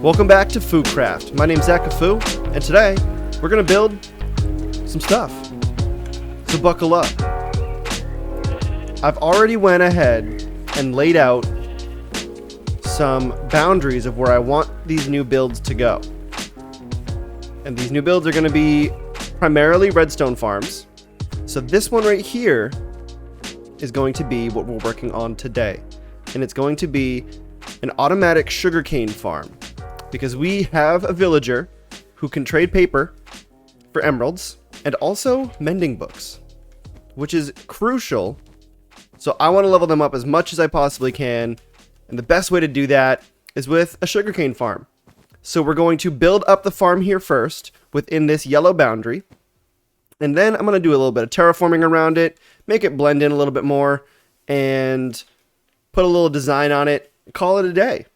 Welcome back to FooCraft. My name's Zack, and today we're going to build some stuff. So buckle up. I've already went ahead and laid out some boundaries of where I want these new builds to go. And these new builds are going to be primarily redstone farms. So this one right here is going to be what we're working on today. And it's going to be an automatic sugarcane farm. Because we have a villager who can trade paper for emeralds and also mending books, which is crucial. So I want to level them up as much as I possibly can. And the best way to do that is with a sugarcane farm. So we're going to build up the farm here first within this yellow boundary. And then I'm going to do a little bit of terraforming around it, make it blend in a little bit more, and put a little design on it, call it a day.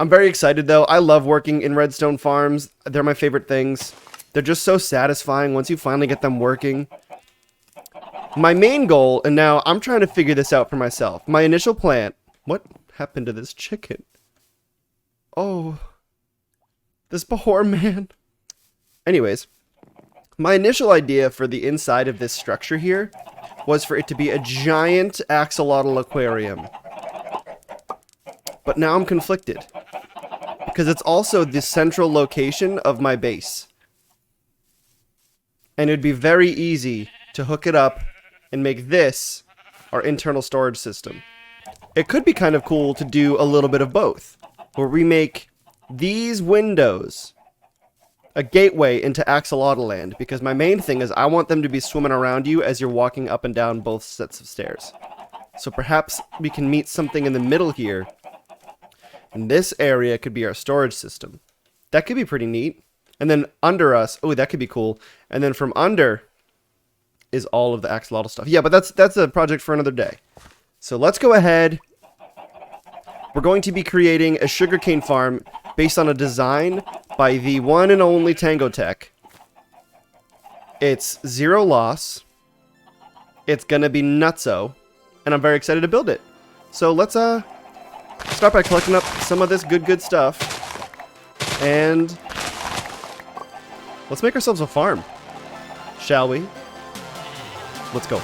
I'm very excited though. I love working in redstone farms. They're my favorite things. They're just so satisfying once you finally get them working. My main goal, and now I'm trying to figure this out for myself. My initial plan... What happened to this chicken? Oh. This poor man. Anyways. My initial idea for the inside of this structure here was for it to be a giant axolotl aquarium. But now I'm conflicted. Because it's also the central location of my base. And it'd be very easy to hook it up and make this our internal storage system. It could be kind of cool to do a little bit of both. Where we make these windows a gateway into Axolotl Land. Because my main thing is I want them to be swimming around you as you're walking up and down both sets of stairs. So perhaps we can meet something in the middle here. And this area could be our storage system. That could be pretty neat. And then under us, oh, that could be cool. And then from under is all of the axolotl stuff. Yeah, but that's a project for another day. So let's go ahead. We're going to be creating a sugarcane farm based on a design by the one and only Tango Tech. It's zero loss. It's going to be nutso. And I'm very excited to build it. So let's start by collecting up some of this good stuff. And let's make ourselves a farm. Shall we? Let's go.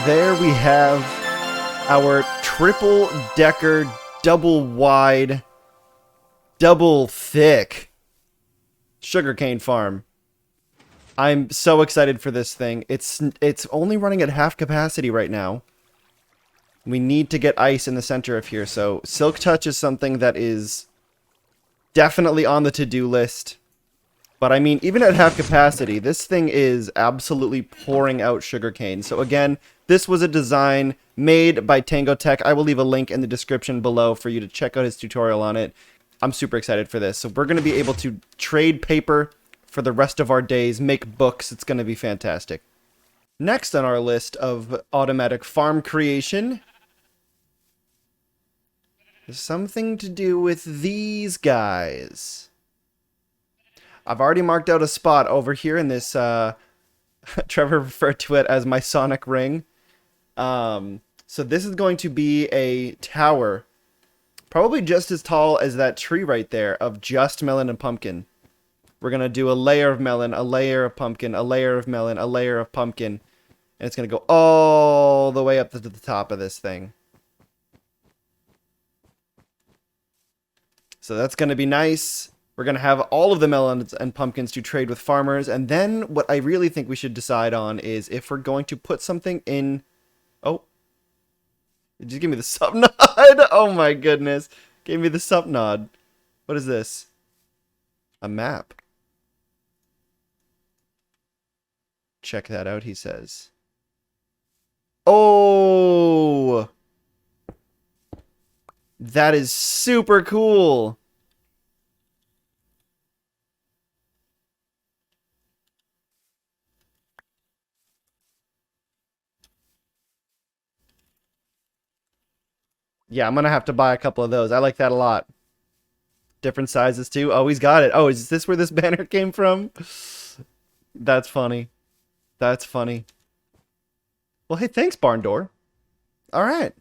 There we have our triple-decker, double-wide, double-thick sugarcane farm. I'm so excited for this thing. It's only running at half capacity right now. We need to get ice in the center of here, so Silk Touch is something that is definitely on the to-do list. But I mean, even at half capacity, this thing is absolutely pouring out sugarcane. So again, this was a design made by Tango Tech. I will leave a link in the description below for you to check out his tutorial on it. I'm super excited for this. So we're going to be able to trade paper for the rest of our days, make books. It's going to be fantastic. Next on our list of automatic farm creation is something to do with these guys. I've already marked out a spot over here in this, Trevor referred to it as my sonic ring. So this is going to be a tower, probably just as tall as that tree right there, of just melon and pumpkin. We're going to do a layer of melon, a layer of pumpkin, a layer of melon, a layer of pumpkin. And it's going to go all the way up to the top of this thing. So that's going to be nice. We're going to have all of the melons and pumpkins to trade with farmers. And then what I really think we should decide on is if we're going to put something in... Oh. Did you give me the sup nod? Oh my goodness. Gave me the sup nod. What is this? A map. Check that out, he says. Oh! That is super cool. Yeah, I'm going to have to buy a couple of those. I like that a lot. Different sizes, too. Oh, he's got it. Oh, is this where this banner came from? That's funny. That's funny. Well, hey, thanks, Barn Door. All right.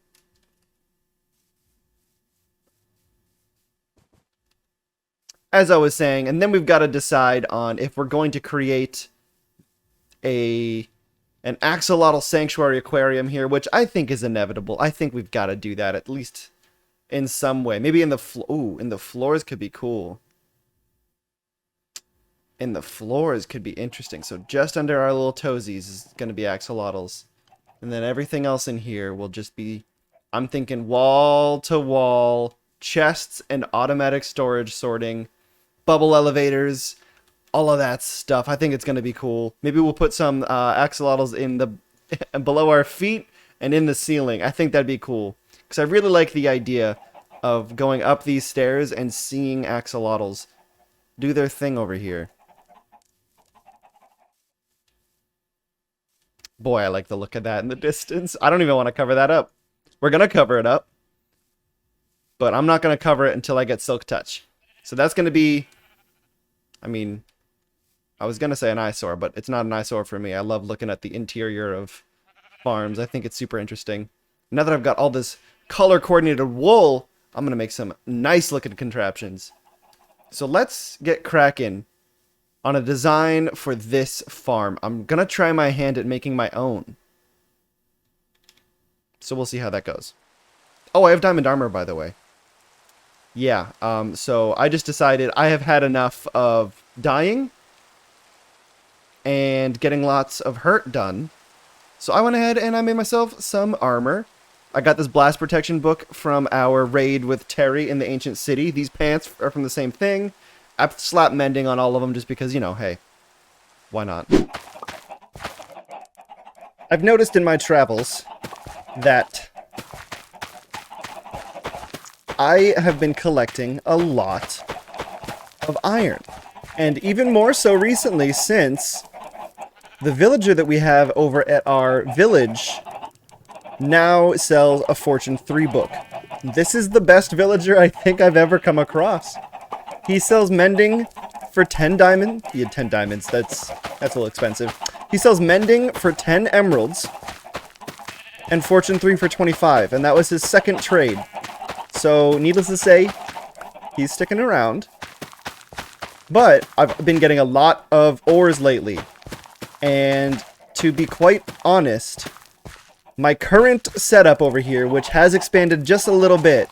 As I was saying, and then we've got to decide on if we're going to create an axolotl sanctuary aquarium here, which I think is inevitable. I think we've got to do that at least in some way. Maybe in the in the floors could be cool. In the floors could be interesting. So just under our little toesies is going to be axolotls. And then everything else in here will just be, I'm thinking wall to wall, chests and automatic storage sorting, bubble elevators, all of that stuff. I think it's going to be cool. Maybe we'll put some axolotls in the below our feet and in the ceiling. I think that'd be cool. Because I really like the idea of going up these stairs and seeing axolotls do their thing over here. Boy, I like the look of that in the distance. I don't even want to cover that up. We're going to cover it up. But I'm not going to cover it until I get Silk Touch. So that's going to be... I mean, I was going to say an eyesore, but it's not an eyesore for me. I love looking at the interior of farms. I think it's super interesting. Now that I've got all this color-coordinated wool, I'm going to make some nice-looking contraptions. So let's get cracking on a design for this farm. I'm going to try my hand at making my own. So we'll see how that goes. Oh, I have diamond armor, by the way. Yeah, so I just decided I have had enough of dying and getting lots of hurt done. So I went ahead and I made myself some armor. I got this blast protection book from our raid with Terry in the ancient city. These pants are from the same thing. I slapped mending on all of them just because, you know, hey, why not? I've noticed in my travels that I have been collecting a lot of iron. And even more so recently since the villager that we have over at our village now sells a Fortune 3 book. This is the best villager I think I've ever come across. He sells mending for 10 diamonds. He had 10 diamonds. That's a little expensive. He sells mending for 10 emeralds and Fortune 3 for 25. And that was his second trade. So, needless to say, he's sticking around. But I've been getting a lot of ores lately. And to be quite honest, my current setup over here, which has expanded just a little bit,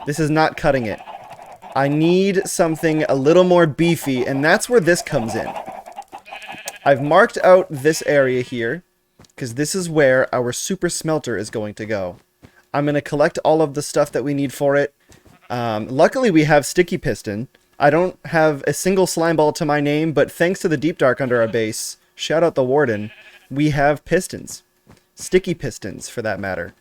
this is not cutting it. I need something a little more beefy, and that's where this comes in. I've marked out this area here, because this is where our super smelter is going to go. I'm going to collect all of the stuff that we need for it. Luckily, we have sticky piston. I don't have a single slime ball to my name, but thanks to the deep dark under our base, shout out the warden, we have pistons. Sticky pistons, for that matter.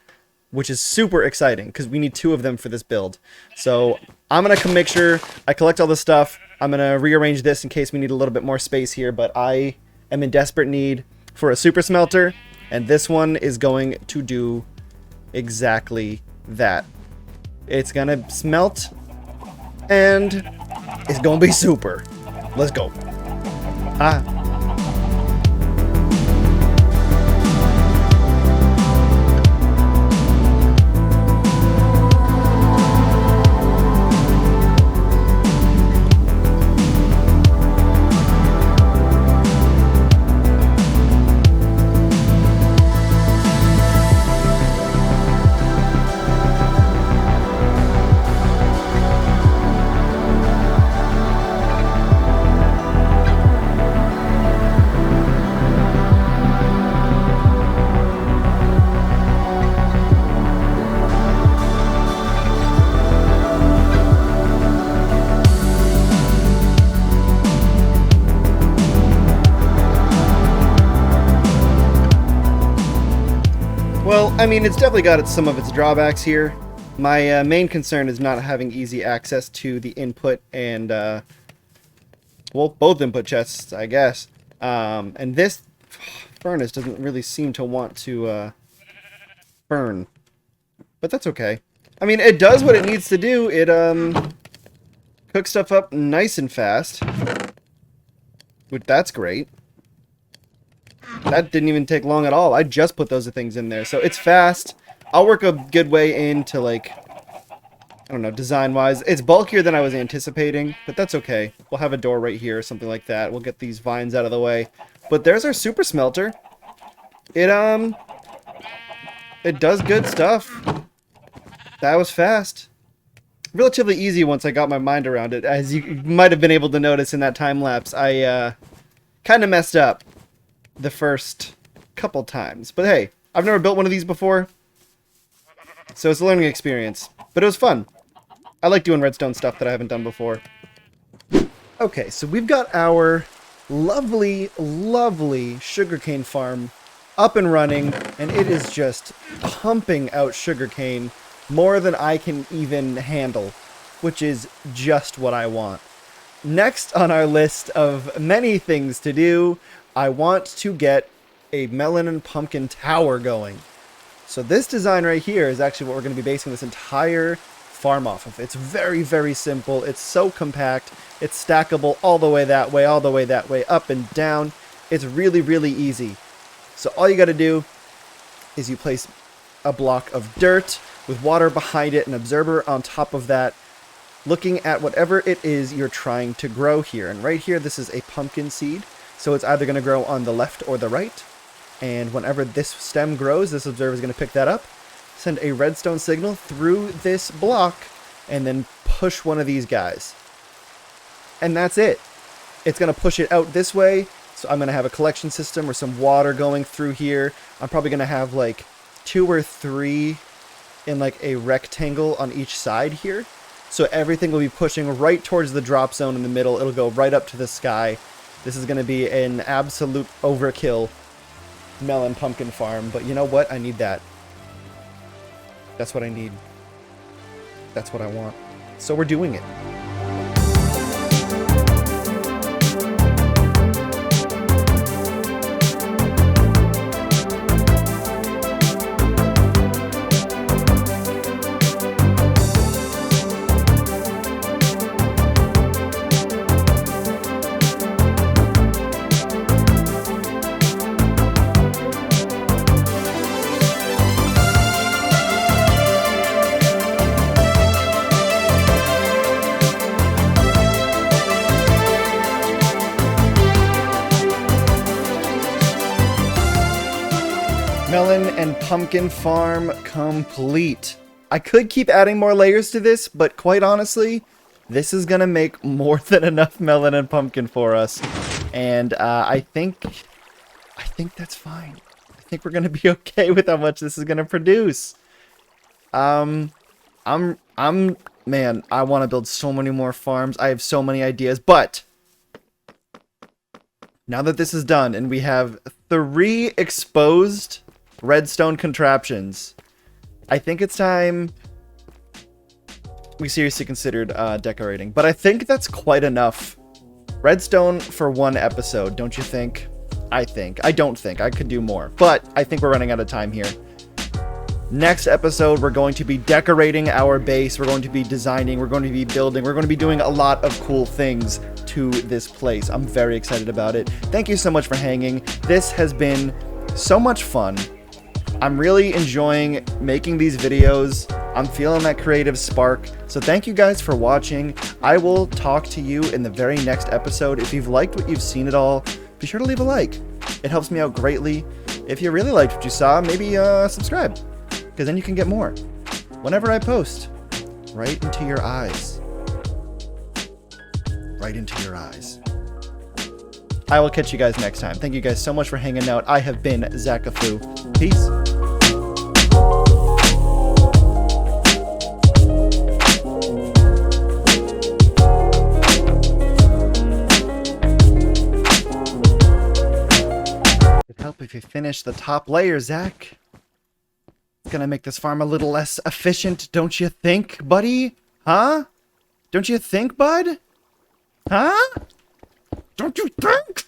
which is super exciting because we need 2 of them for this build. So I'm going to make sure I collect all this stuff. I'm going to rearrange this in case we need a little bit more space here, but I am in desperate need for a super smelter, and this one is going to do exactly that. It's going to smelt, and it's going to be super. Let's go. Ah. Well, I mean, it's definitely got some of its drawbacks here. My main concern is not having easy access to the input and, well, both input chests, I guess. And this furnace doesn't really seem to want to burn. But that's okay. I mean, it does what it needs to do. It cooks stuff up nice and fast. Which, that's great. That didn't even take long at all. I just put those things in there. So it's fast. I'll work a good way into, like, I don't know, design-wise. It's bulkier than I was anticipating, but that's okay. We'll have a door right here or something like that. We'll get these vines out of the way. But there's our super smelter. It does good stuff. That was fast. Relatively easy once I got my mind around it. As you might have been able to notice in that time lapse, I kind of messed up the first couple times. But hey, I've never built one of these before, so it's a learning experience. But it was fun. I like doing redstone stuff that I haven't done before. Okay, so we've got our lovely, lovely sugarcane farm up and running, and it is just pumping out sugarcane more than I can even handle, which is just what I want. Next on our list of many things to do, I want to get a melon and pumpkin tower going. So this design right here is actually what we're going to be basing this entire farm off of. It's very, very simple. It's so compact. It's stackable all the way that way, all the way that way, up and down. It's really, really easy. So all you got to do is you place a block of dirt with water behind it, an observer on top of that, looking at whatever it is you're trying to grow here. And right here, this is a pumpkin seed. So it's either going to grow on the left or the right. And whenever this stem grows, this observer is going to pick that up, send a redstone signal through this block, and then push one of these guys. And that's it. It's going to push it out this way. So I'm going to have a collection system or some water going through here. I'm probably going to have like 2 or 3 in like a rectangle on each side here. So everything will be pushing right towards the drop zone in the middle. It'll go right up to the sky. This is going to be an absolute overkill melon pumpkin farm. But you know what? I need that. That's what I need. That's what I want. So we're doing it. Melon and pumpkin farm complete. I could keep adding more layers to this, but quite honestly, this is gonna make more than enough melon and pumpkin for us. And I think that's fine. I think we're gonna be okay with how much this is gonna produce. Man, I want to build so many more farms. I have so many ideas, but now that this is done and we have 3 exposed redstone contraptions, I think it's time we seriously considered decorating. But I think that's quite enough redstone for one episode, don't you think? I think. I don't think. I could do more. But I think we're running out of time here. Next episode, we're going to be decorating our base. We're going to be designing. We're going to be building. We're going to be doing a lot of cool things to this place. I'm very excited about it. Thank you so much for hanging. This has been so much fun. I'm really enjoying making these videos. I'm feeling that creative spark. So thank you guys for watching. I will talk to you in the very next episode. If you've liked what you've seen at all, be sure to leave a like. It helps me out greatly. If you really liked what you saw, maybe subscribe, because then you can get more whenever I post. Right into your eyes. Right into your eyes. I will catch you guys next time. Thank you guys so much for hanging out. I have been Zack. Peace. It'd help if you finish the top layer, Zack. It's gonna make this farm a little less efficient, don't you think, buddy? Huh? Don't you think, bud? Huh? Don't you think?